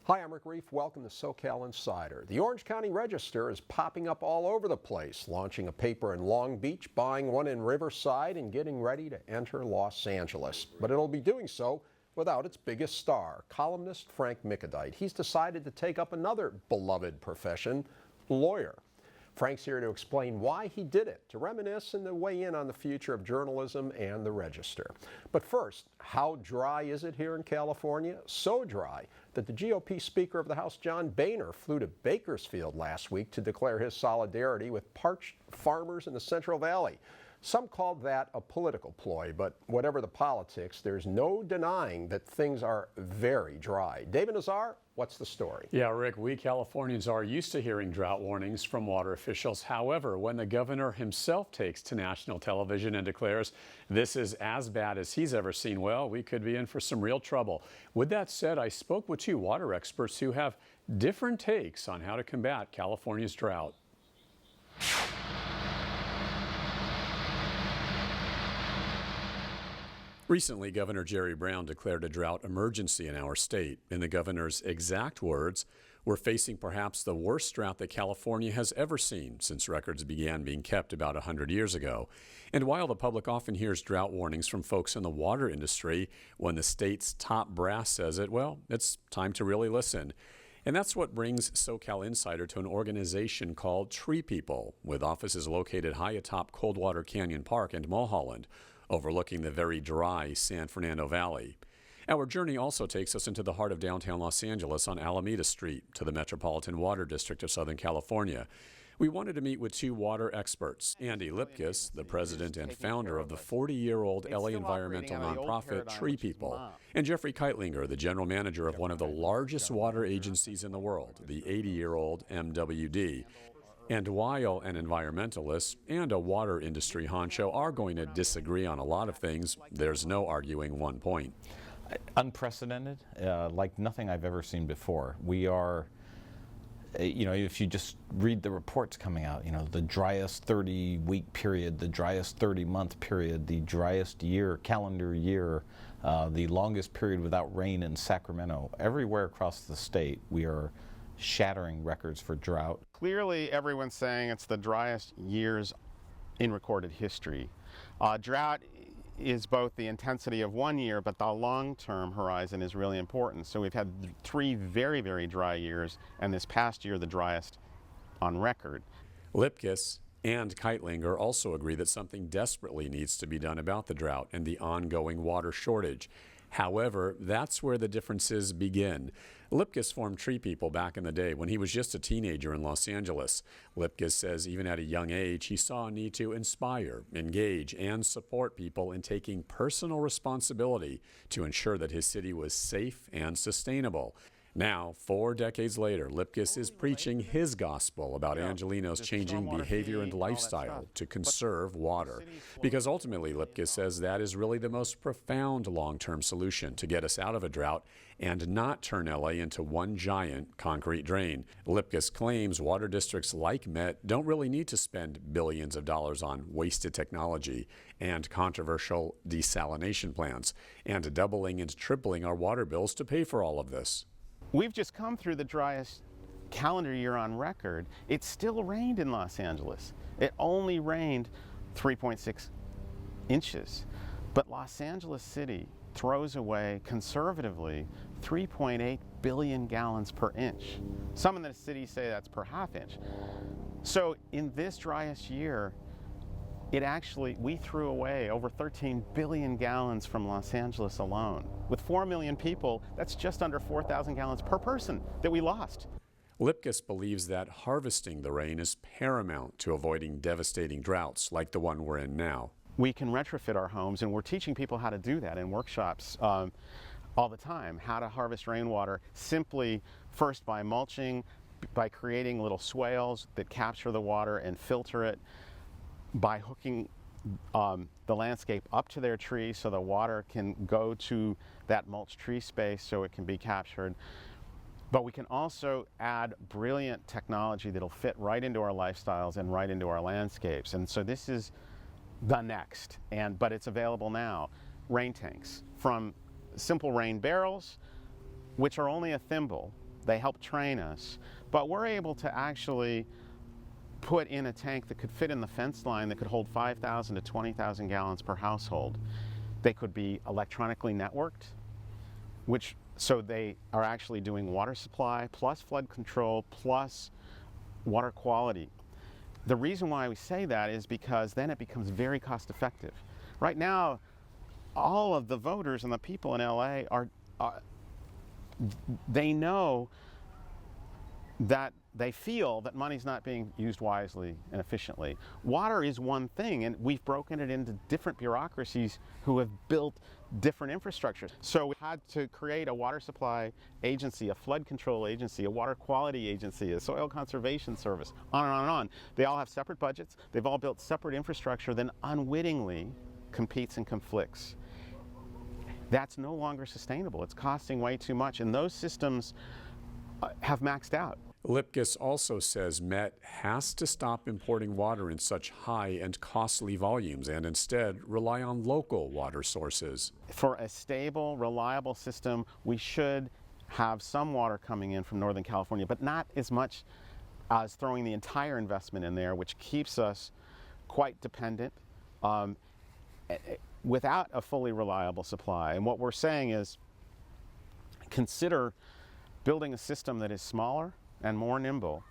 Hi, I'm Rick Reef. Welcome to SoCal Insider. The Orange County Register is popping up all over the place, launching a paper in Long Beach, buying one in Riverside, and getting ready to enter Los Angeles. But it'll be doing so without its biggest star, columnist Frank Mickadeit. He's decided to take up another beloved profession, lawyer. Frank's here to explain why he did it, to reminisce and to weigh in on the future of journalism and the Register. But first, how dry is it here in California? So dry that the GOP Speaker of the House, John Boehner, flew to Bakersfield last week to declare his solidarity with parched farmers in the Central Valley. Some called that a political ploy, but whatever the politics, there's no denying that things are very dry. David Nazar, what's the story? Yeah, Rick, we Californians are used to hearing drought warnings from water officials. However, when the governor himself takes to national television and declares this is as bad as he's ever seen, well, we could be in for some real trouble. With that said, I spoke with two water experts who have different takes on how to combat California's drought. Recently, Governor Jerry Brown declared a drought emergency in our state. In the governor's exact words, we're facing perhaps the worst drought that California has ever seen since records began being kept about 100 years ago. And while the public often hears drought warnings from folks in the water industry, when the state's top brass says it, well, it's time to really listen. And that's what brings SoCal Insider to an organization called TreePeople, with offices located high atop Coldwater Canyon Park and Mulholland, overlooking the very dry San Fernando Valley. Our journey also takes us into the heart of downtown Los Angeles on Alameda Street to the Metropolitan Water District of Southern California. We wanted to meet with two water experts, Andy Lipkis, the president and founder of the 40-year-old LA environmental nonprofit TreePeople, and Jeffrey Kightlinger, the general manager of one of the largest water agencies in the world, the 80-year-old MWD. And while an environmentalist and a water industry honcho are going to disagree on a lot of things, there's no arguing one point. Unprecedented, like nothing I've ever seen before. We are, if you just read the reports coming out, the driest 30-week period, the driest 30-month period, the driest calendar year, the longest period without rain in Sacramento. Everywhere across the state, we are shattering records for drought. Clearly, everyone's saying it's the driest years in recorded history. Drought is both the intensity of one year, but the long-term horizon is really important. So we've had 3 very, very dry years, and this past year, the driest on record. Lipkis and Kightlinger also agree that something desperately needs to be done about the drought and the ongoing water shortage. However, that's where the differences begin. Lipkis formed TreePeople back in the day when he was just a teenager in Los Angeles. Lipkis says even at a young age, he saw a need to inspire, engage, and support people in taking personal responsibility to ensure that his city was safe and sustainable. Now, 4 decades later, Lipkis is preaching his gospel about Angelenos changing behavior and lifestyle to conserve water. Because ultimately, Lipkis says that is really the most profound long-term solution to get us out of a drought and not turn LA into one giant concrete drain. Lipkis claims water districts like Met don't really need to spend billions of dollars on wasted technology and controversial desalination plants, and doubling and tripling our water bills to pay for all of this. We've just come through the driest calendar year on record. It still rained in Los Angeles. It only rained 3.6 inches. But Los Angeles City throws away, conservatively, 3.8 billion gallons per inch. Some in the city say that's per half inch. So in this driest year, we threw away over 13 billion gallons from Los Angeles alone. With 4 million people, that's just under 4,000 gallons per person that we lost. Lipkis believes that harvesting the rain is paramount to avoiding devastating droughts like the one we're in now. We can retrofit our homes, and we're teaching people how to do that in workshops all the time, how to harvest rainwater simply first by mulching, by creating little swales that capture the water and filter it, by hooking the landscape up to their tree so the water can go to that mulch tree space so it can be captured. But we can also add brilliant technology that'll fit right into our lifestyles and right into our landscapes. And so this is the next, but it's available now. Rain tanks, from simple rain barrels, which are only a thimble, they help train us, but we're able to actually put in a tank that could fit in the fence line that could hold 5,000 to 20,000 gallons per household. They could be electronically networked, so they are actually doing water supply plus flood control plus water quality. The reason why we say that is because then it becomes very cost effective. Right now, all of the voters and the people in LA they know that they feel that money's not being used wisely and efficiently. Water is one thing, and we've broken it into different bureaucracies who have built different infrastructures. So we had to create a water supply agency, a flood control agency, a water quality agency, a soil conservation service, on and on and on. They all have separate budgets. They've all built separate infrastructure, then unwittingly competes and conflicts. That's no longer sustainable. It's costing way too much, and those systems have maxed out. Lipkis also says Met has to stop importing water in such high and costly volumes and instead rely on local water sources. For a stable, reliable system, we should have some water coming in from Northern California, but not as much as throwing the entire investment in there, which keeps us quite dependent without a fully reliable supply. And what we're saying is, consider building a system that is smaller and more nimble,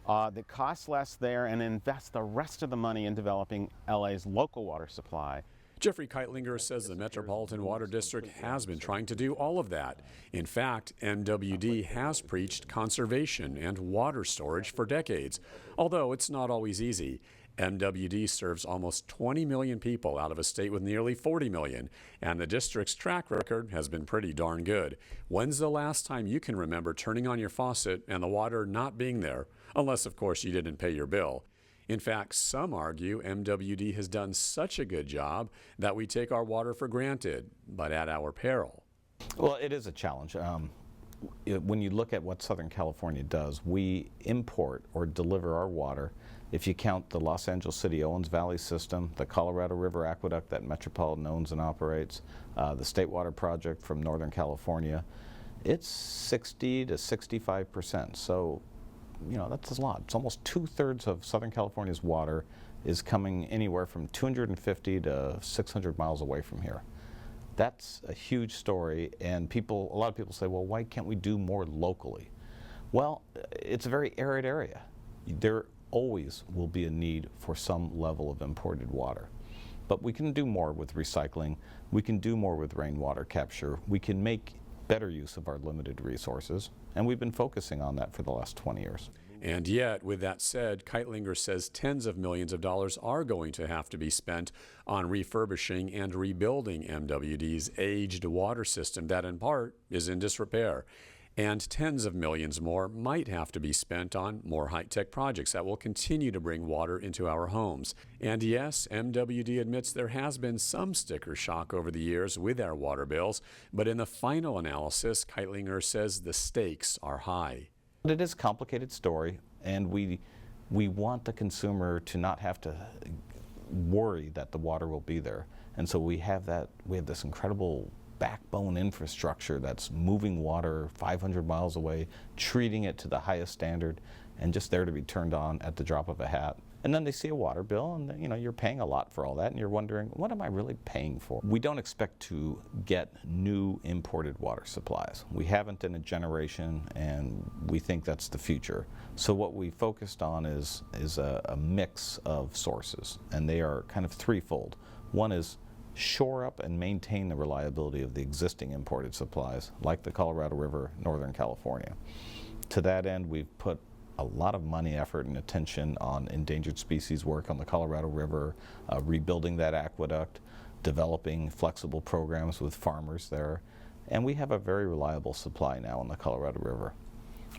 that costs less there, and invest the rest of the money in developing LA's local water supply. Jeffrey Kightlinger says the Metropolitan Water District has been trying to do all of that. In fact, MWD has preached conservation and water storage for decades, although it's not always easy. MWD serves almost 20 million people out of a state with nearly 40 million, and the district's track record has been pretty darn good. When's the last time you can remember turning on your faucet and the water not being there? Unless, of course, you didn't pay your bill. In fact, some argue MWD has done such a good job that we take our water for granted, but at our peril. Well, it is a challenge. When you look at what Southern California does, we import or deliver our water. If you count the Los Angeles City Owens Valley system, the Colorado River Aqueduct that Metropolitan owns and operates, the State Water Project from Northern California, it's 60 to 65%. So, you know, that's a lot. It's almost 2/3 of Southern California's water is coming anywhere from 250 to 600 miles away from here. That's a huge story, and a lot of people say, well, why can't we do more locally? Well, it's a very arid area. There always will be a need for some level of imported water. But we can do more with recycling. We can do more with rainwater capture. We can make better use of our limited resources, and we've been focusing on that for the last 20 years. And yet, with that said, Kightlinger says tens of millions of dollars are going to have to be spent on refurbishing and rebuilding MWD's aged water system that in part is in disrepair. And tens of millions more might have to be spent on more high-tech projects that will continue to bring water into our homes. And yes, MWD admits there has been some sticker shock over the years with our water bills, but in the final analysis, Kightlinger says the stakes are high. It is a complicated story, and we want the consumer to not have to worry that the water will be there. And so we have this incredible backbone infrastructure that's moving water 500 miles away, treating it to the highest standard, and just there to be turned on at the drop of a hat. And then they see a water bill, and you know, you're paying a lot for all that, and you're wondering, what am I really paying for? We don't expect to get new imported water supplies. We haven't in a generation, and we think that's the future. So what we focused on is a mix of sources, and they are kind of threefold. One is shore up and maintain the reliability of the existing imported supplies, like the Colorado River, Northern California. To that end, we've put a lot of money, effort, and attention on endangered species work on the Colorado River, rebuilding that aqueduct, developing flexible programs with farmers there, and we have a very reliable supply now on the Colorado River.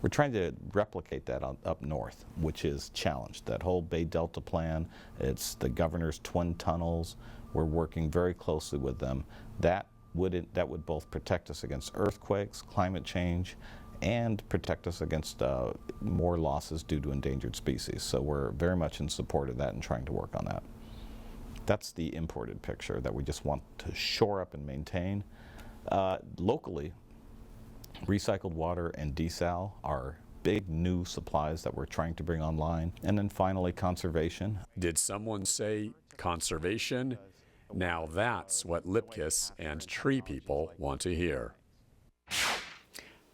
We're trying to replicate that up north, which is challenged. That whole Bay Delta plan, it's the governor's twin tunnels. We're working very closely with them. That would both protect us against earthquakes, climate change, and protect us against more losses due to endangered species. So we're very much in support of that and trying to work on that. That's the imported picture that we just want to shore up and maintain. Locally, Recycled water and desal are big new supplies that we're trying to bring online. And then finally, conservation. Did someone say conservation? Now that's what Lipkis and TreePeople want to hear.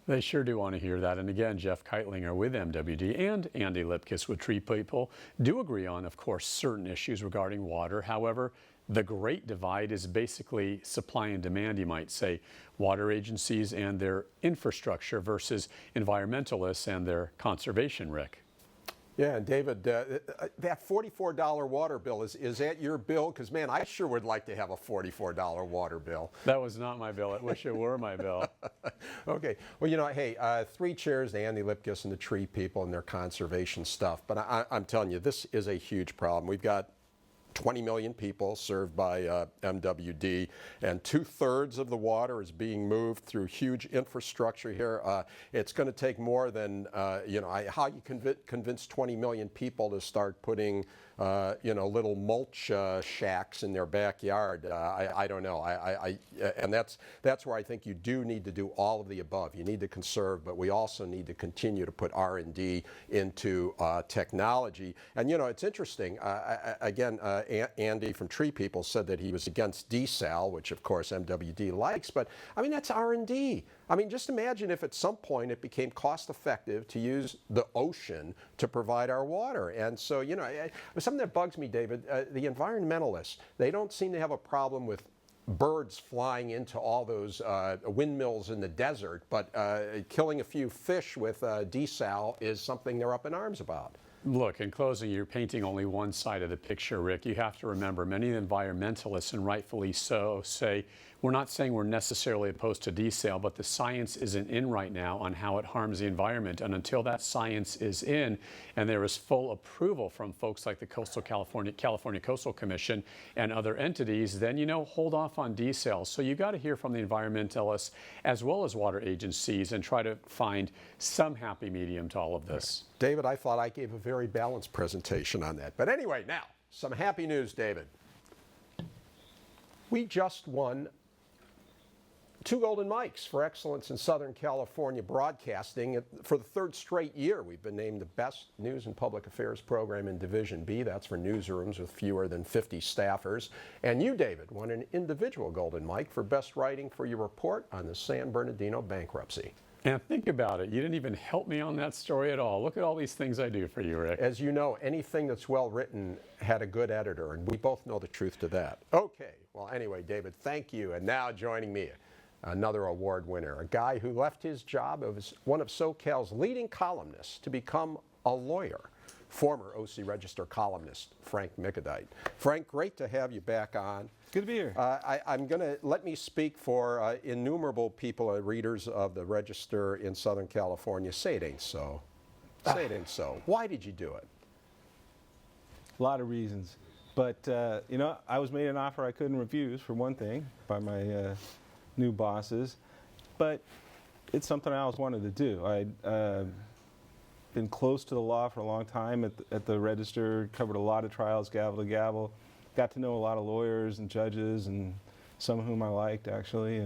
They sure do want to hear that. And again, Jeff Kightlinger with MWD and Andy Lipkis with TreePeople do agree on, of course, certain issues regarding water. However, the great divide is basically supply and demand, you might say. Water agencies and their infrastructure versus environmentalists and their conservation, Rick. Yeah, and David, that $44 water bill, is that your bill? Because, man, I sure would like to have a $44 water bill. That was not my bill. I wish it were my bill. Okay. Well, you know, hey, 3 cheers to Andy Lipkis and the TreePeople and their conservation stuff. But I'm telling you, this is a huge problem. We've got 20 million people served by MWD, and 2/3 of the water is being moved through huge infrastructure here. It's going to take more than, how you convince 20 million people to start putting, little mulch shacks in their backyard. I don't know. And that's where I think you do need to do all of the above. You need to conserve, but we also need to continue to put R&D into technology. And, it's interesting. Andy from TreePeople said that he was against desal, which of course MWD likes, but I mean, that's R&D. I mean, just imagine if at some point it became cost effective to use the ocean to provide our water. And so, something that bugs me, David, the environmentalists, they don't seem to have a problem with birds flying into all those windmills in the desert, but killing a few fish with desal is something they're up in arms about. Look, in closing, you're painting only one side of the picture, Rick. You have to remember, many environmentalists, and rightfully so, say, we're not saying we're necessarily opposed to desal, but the science isn't in right now on how it harms the environment. And until that science is in, and there is full approval from folks like the California Coastal Commission and other entities, then, hold off on desal. So you got to hear from the environmentalists as well as water agencies and try to find some happy medium to all of this. Right. David, I thought I gave a very balanced presentation on that. But anyway, now, some happy news, David. We just won 2 Golden Mics for excellence in Southern California broadcasting. For the 3rd straight year, we've been named the best news and public affairs program in Division B. That's for newsrooms with fewer than 50 staffers. And you, David, won an individual Golden Mic for best writing for your report on the San Bernardino bankruptcy. And think about it. You didn't even help me on that story at all. Look at all these things I do for you, Rick. As you know, anything that's well written had a good editor, and we both know the truth to that. Okay. Well, anyway, David, thank you. And now joining me, another award winner, a guy who left his job as one of SoCal's leading columnists to become a lawyer, former OC Register columnist Frank Mickadeit. Frank, great to have you back on. Good to be here. I'm going to let me speak for innumerable people, readers of the Register in Southern California. Say it ain't so. Say it ain't so. Why did you do it? A lot of reasons. But, I was made an offer I couldn't refuse, for one thing, by my new bosses. But it's something I always wanted to do. I'd been close to the law for a long time at the Register, covered a lot of trials, gavel to gavel. Got to know a lot of lawyers and judges, and some of whom I liked, actually.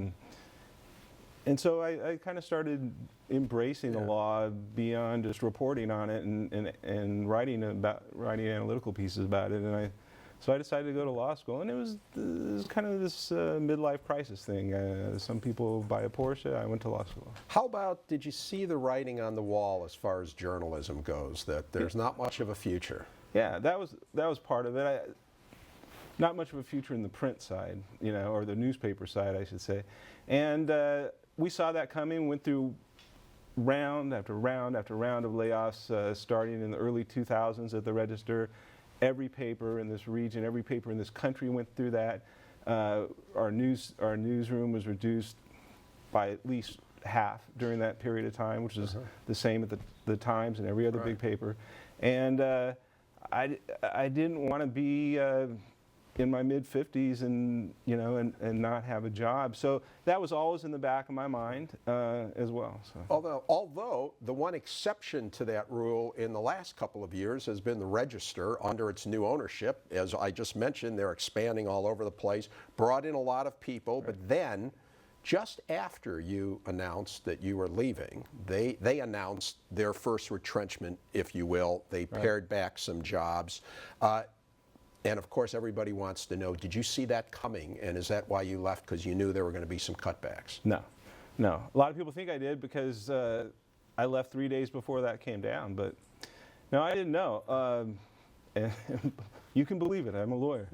And so I kind of started embracing the law beyond just reporting on it and writing analytical pieces about it. And so I decided to go to law school, and it was kind of this midlife crisis thing. Some people buy a Porsche. I went to law school. How about, did you see the writing on the wall as far as journalism goes, that there's not much of a future? Yeah, that was part of it. Not much of a future in the print side, or the newspaper side, I should say. And we saw that coming, went through round after round after round of layoffs, starting in the early 2000s at the Register. Every paper in this region, every paper in this country went through that. Our newsroom was reduced by at least half during that period of time, which is the same at the Times and every other big paper. And I didn't want to be in my mid-50s and not have a job. So that was always in the back of my mind as well. So. Although the one exception to that rule in the last couple of years has been the Register under its new ownership. As I just mentioned, they're expanding all over the place, brought in a lot of people, but then just after you announced that you were leaving, they announced their first retrenchment, if you will. They pared back some jobs. And of course, everybody wants to know, did you see that coming? And is that why you left, because you knew there were going to be some cutbacks? No. A lot of people think I did because I left 3 days before that came down. But no, I didn't know. And you can believe it. I'm a lawyer.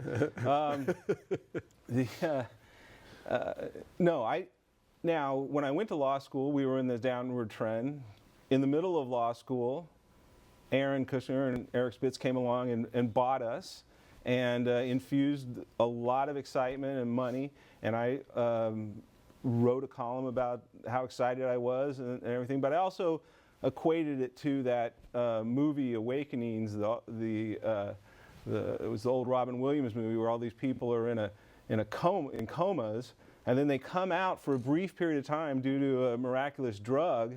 Now, when I went to law school, we were in the downward trend. In the middle of law school, Aaron Kushner and Eric Spitz came along and bought us and infused a lot of excitement and money. And I wrote a column about how excited I was and everything. But I also equated it to that movie Awakenings. It was the old Robin Williams movie where all these people are in comas, and then they come out for a brief period of time due to a miraculous drug,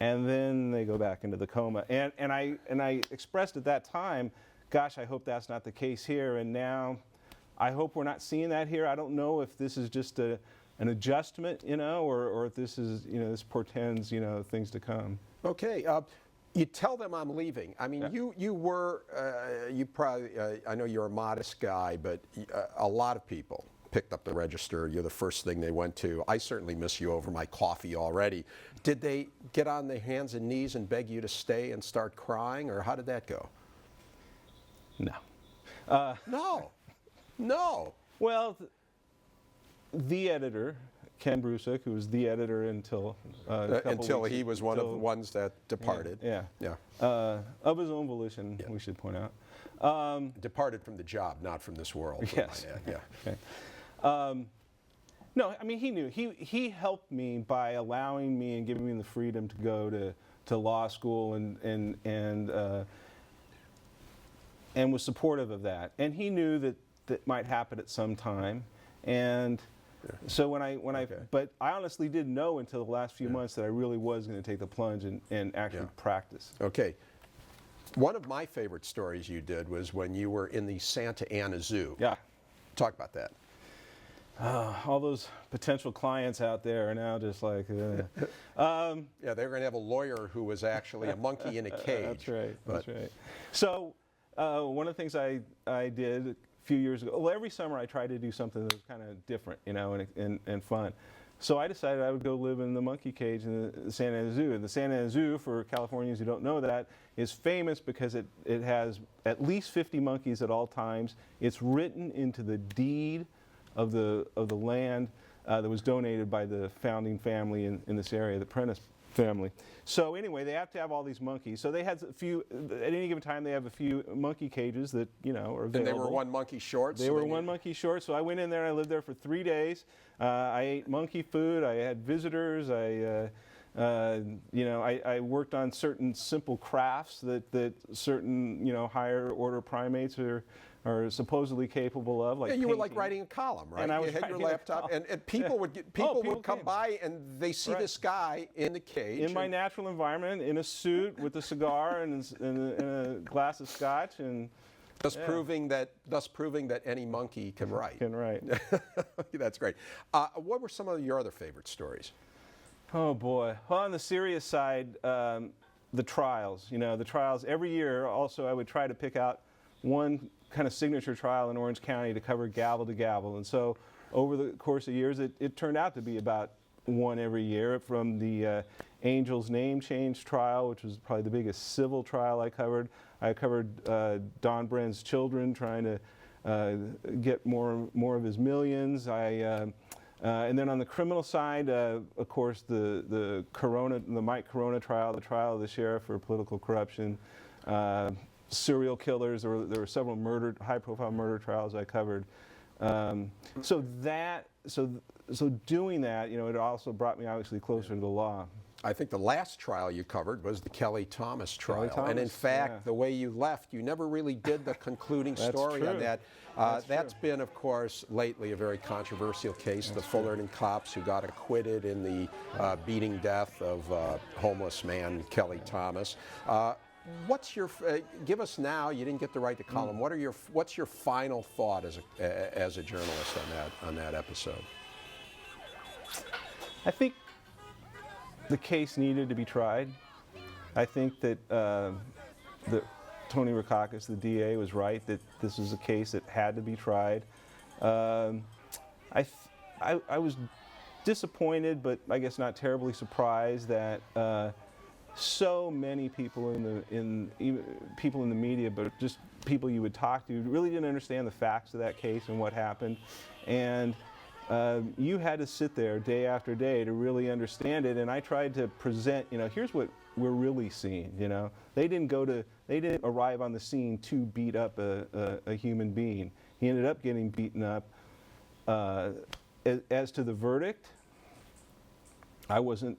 and then they go back into the coma. And I expressed at that time, gosh, I hope that's not the case here. And now I hope we're not seeing that here. I don't know if this is just an adjustment, or if this is, this portends, things to come. Okay. You tell them I'm leaving. I mean, Yeah. you probably, I know you're a modest guy, but a lot of people picked up the register. You're the first thing they went to. I certainly miss you over my coffee already. Did they get on their hands and knees and beg you to stay and start crying, or how did that go? No. No. Well, the editor, Ken Brusick, who was the editor until Until he was one of the ones that departed. Yeah. Of his own volition, we should point out. Departed from the job, not from this world. Yes. Yeah. Okay. No, I mean, he knew. He helped me by allowing me and giving me the freedom to go to law school and was supportive of that. And he knew that might happen at some time. And so but I honestly didn't know until the last few months that I really was going to take the plunge and actually practice. Okay. One of my favorite stories you did was when you were in the Santa Ana Zoo. Yeah. Talk about that. All those potential clients out there are now just like... Yeah, they're going to have a lawyer who was actually a monkey in a cage. That's right. So one of the things I did a few years ago, well, every summer I tried to do something that was kind of different, and fun. So I decided I would go live in the monkey cage in the Santa Ana Zoo. And the Santa Ana Zoo, for Californians who don't know that, is famous because it has at least 50 monkeys at all times. It's written into the deed of the land that was donated by the founding family in this area, the Prentice family. So anyway, they have to have all these monkeys. So they had at any given time, they have a few monkey cages that, are available. And they were one monkey short? They were one monkey short. So I went in there and I lived there for 3 days. I ate monkey food. I had visitors. I worked on certain simple crafts that certain, higher order primates are supposedly capable of, like you painting. were like writing a column, right? And I was you had your writing a laptop, and people would come by and they see this guy in the cage. In my natural environment, in a suit with a cigar and a glass of scotch, and thus proving that any monkey can write. Can write. That's great. What were some of your other favorite stories? Oh boy. Well, on the serious side, the trials. The trials every year. Also, I would try to pick out one kind of signature trial in Orange County to cover gavel to gavel. And so over the course of years, it turned out to be about one every year, from the Angel's name change trial, which was probably the biggest civil trial I covered. I covered Don Brenn's children trying to get more of his millions. And then on the criminal side, of course, the Mike Corona trial, the trial of the sheriff for political corruption, serial killers. There were several high-profile murder trials I covered. So doing that, it also brought me obviously closer to the law. I think the last trial you covered was the Kelly Thomas trial. Kelly Thomas, and in fact, the way you left, you never really did the concluding story on that. That's been, of course, lately a very controversial case. The Fullerton cops who got acquitted in the beating death of homeless man Kelly Thomas. Give us now, you didn't get to write the column, what's your final thought as a journalist on that episode? I think the case needed to be tried. I think that Tony Rackauckus, the DA, was right that this was a case that had to be tried. I was disappointed, but I guess not terribly surprised that so many people people in the media, but just people you would talk to, really didn't understand the facts of that case and what happened. And you had to sit there day after day to really understand it. And I tried to present, here's what we're really seeing. They didn't arrive on the scene to beat up a human being. He ended up getting beaten up. As to the verdict, I wasn't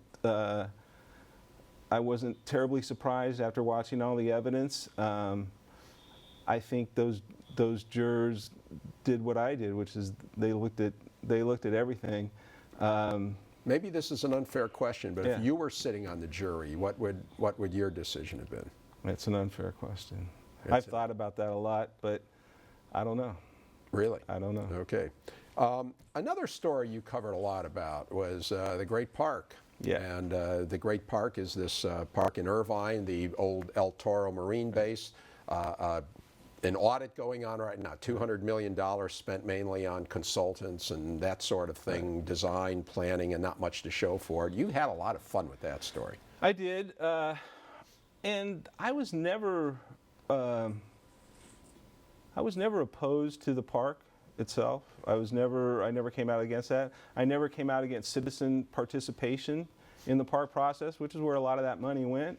terribly surprised after watching all the evidence. I think those jurors did what I did, which is they looked at everything. Maybe this is an unfair question, but Yeah. if you were sitting on the jury, what would your decision have been? It's an unfair question. That's I've thought about that a lot, but I don't know. Really? I don't know. Okay. Another story you covered a lot about was the Great Park. Yeah. And the Great Park is this park in Irvine, the old El Toro Marine Base. An audit going on right now, $200 million spent mainly on consultants and that sort of thing, design, planning, and not much to show for it. You had a lot of fun with that story. I did, and I was never opposed to the park itself. I never came out against that. I never came out against citizen participation in the park process, which is where a lot of that money went.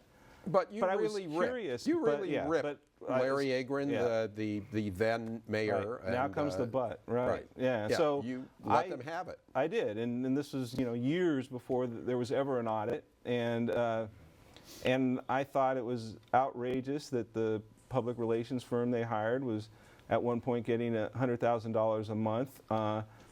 But you But I was really curious, ripped. You but really yeah, ripped but I Larry was- Agron, yeah. the then mayor. Right. Now and, comes the but. Right. Yeah. Yeah, So you let them have it. I did, and this was years before there was ever an audit, and I thought it was outrageous that the public relations firm they hired was at one point getting $100,000 a month.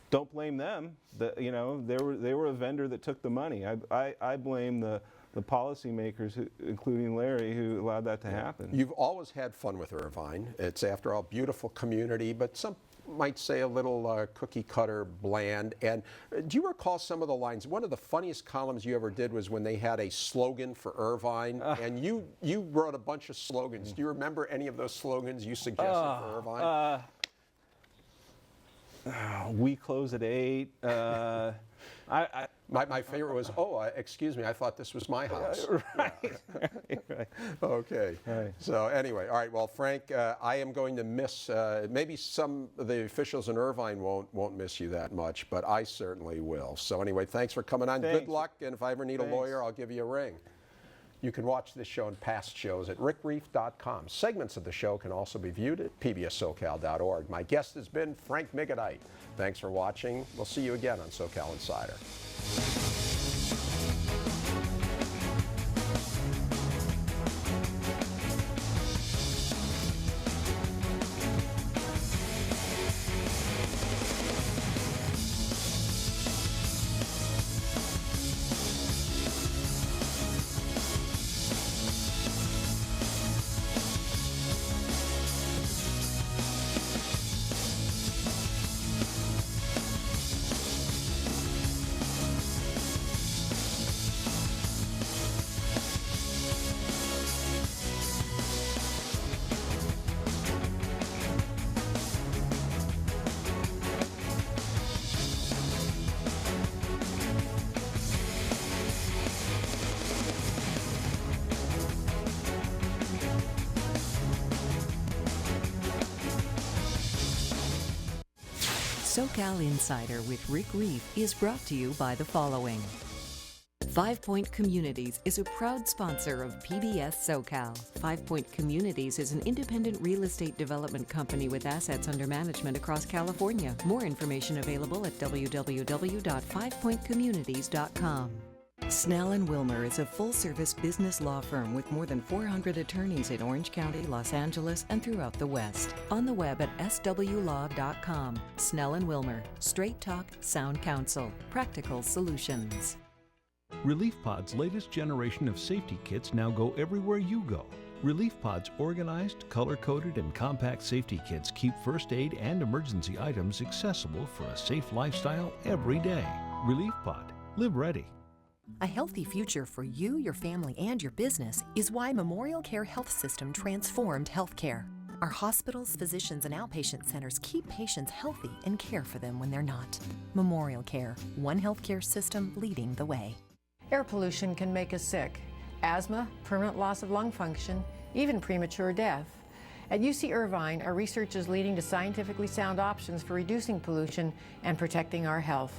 Don't blame them. They were a vendor that took the money. I blame the policymakers, including Larry, who allowed that to happen. You've always had fun with Irvine. It's, after all, beautiful community, but some might say a little cookie cutter, bland. And do you recall some of the lines? One of the funniest columns you ever did was when they had a slogan for Irvine, and you wrote a bunch of slogans. Do you remember any of those slogans you suggested for Irvine? We close at 8. My favorite was, excuse me, I thought this was my house. Right. Right. Okay. Right. So anyway, all right. Well, Frank, I am going to miss. Maybe some of the officials in Irvine won't miss you that much, but I certainly will. So anyway, thanks for coming on. Thanks. Good luck, and if I ever need a lawyer, I'll give you a ring. You can watch this show and past shows at rickreef.com. Segments of the show can also be viewed at pbssocal.org. My guest has been Frank Mickadeit. Thanks for watching. We'll see you again on SoCal Insider. SoCal Insider with Rick Reef is brought to you by the following. 5 Point Communities is a proud sponsor of PBS SoCal. 5 Point Communities is an independent real estate development company with assets under management across California. More information available at www.fivepointcommunities.com. Snell & Wilmer is a full-service business law firm with more than 400 attorneys in Orange County, Los Angeles, and throughout the West. On the web at swlaw.com. Snell & Wilmer. Straight talk, sound counsel. Practical solutions. Relief Pod's latest generation of safety kits now go everywhere you go. Relief Pod's organized, color-coded, and compact safety kits keep first aid and emergency items accessible for a safe lifestyle every day. Relief Pod. Live ready. A healthy future for you, your family, and your business is why Memorial Care Health System transformed healthcare. Our hospitals, physicians, and outpatient centers keep patients healthy and care for them when they're not. Memorial Care, one healthcare system leading the way. Air pollution can make us sick. Asthma, permanent loss of lung function, even premature death. At UC Irvine, our research is leading to scientifically sound options for reducing pollution and protecting our health.